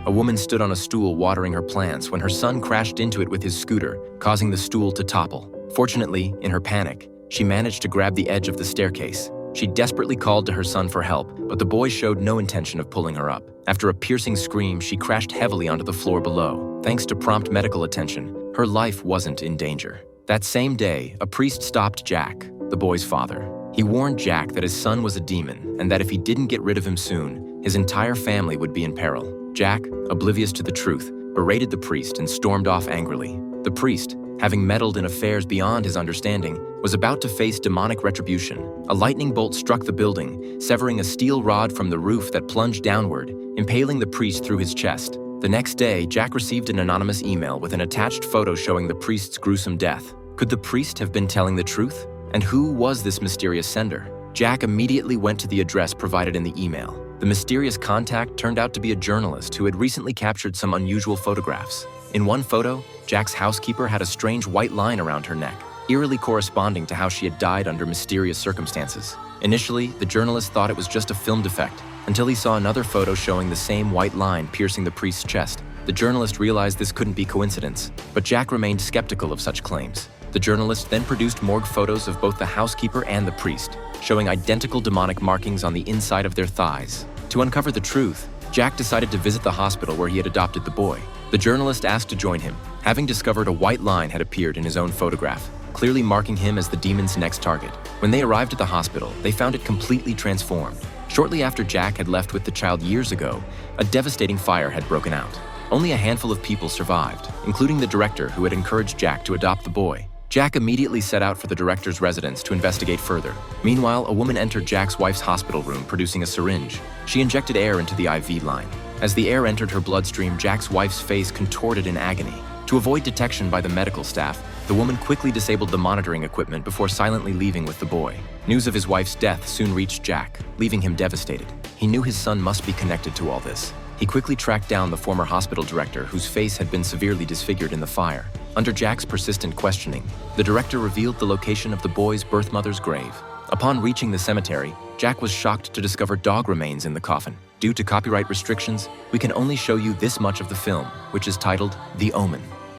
A woman stood on a stool watering her plants when her son crashed into it with his scooter, causing the stool to topple. Fortunately, in her panic, she managed to grab the edge of the staircase. She desperately called to her son for help, but the boy showed no intention of pulling her up. After a piercing scream, she crashed heavily onto the floor below. Thanks to prompt medical attention, her life wasn't in danger. That same day, a priest stopped Jack, the boy's father. He warned Jack that his son was a demon and that if he didn't get rid of him soon, his entire family would be in peril. Jack, oblivious to the truth, berated the priest and stormed off angrily. The priest, having meddled in affairs beyond his understanding, was about to face demonic retribution. A lightning bolt struck the building, severing a steel rod from the roof that plunged downward, impaling the priest through his chest. The next day, Jack received an anonymous email with an attached photo showing the priest's gruesome death. Could the priest have been telling the truth? And who was this mysterious sender? Jack immediately went to the address provided in the email. The mysterious contact turned out to be a journalist who had recently captured some unusual photographs. In one photo, Jack's housekeeper had a strange white line around her neck, eerily corresponding to how she had died under mysterious circumstances. Initially, the journalist thought it was just a film defect, until he saw another photo showing the same white line piercing the priest's chest. The journalist realized this couldn't be coincidence, but Jack remained skeptical of such claims. The journalist then produced morgue photos of both the housekeeper and the priest, showing identical demonic markings on the inside of their thighs. To uncover the truth, Jack decided to visit the hospital where he had adopted the boy. The journalist asked to join him, having discovered a white line had appeared in his own photograph, clearly marking him as the demon's next target. When they arrived at the hospital, they found it completely transformed. Shortly after Jack had left with the child years ago, a devastating fire had broken out. Only a handful of people survived, including the director who had encouraged Jack to adopt the boy. Jack immediately set out for the director's residence to investigate further. Meanwhile, a woman entered Jack's wife's hospital room producing a syringe. She injected air into the IV line. As the air entered her bloodstream, Jack's wife's face contorted in agony. To avoid detection by the medical staff, the woman quickly disabled the monitoring equipment before silently leaving with the boy. News of his wife's death soon reached Jack, leaving him devastated. He knew his son must be connected to all this. He quickly tracked down the former hospital director whose face had been severely disfigured in the fire. Under Jack's persistent questioning, the director revealed the location of the boy's birth mother's grave. Upon reaching the cemetery, Jack was shocked to discover dog remains in the coffin. Due to copyright restrictions, we can only show you this much of the film, which is titled The Omen.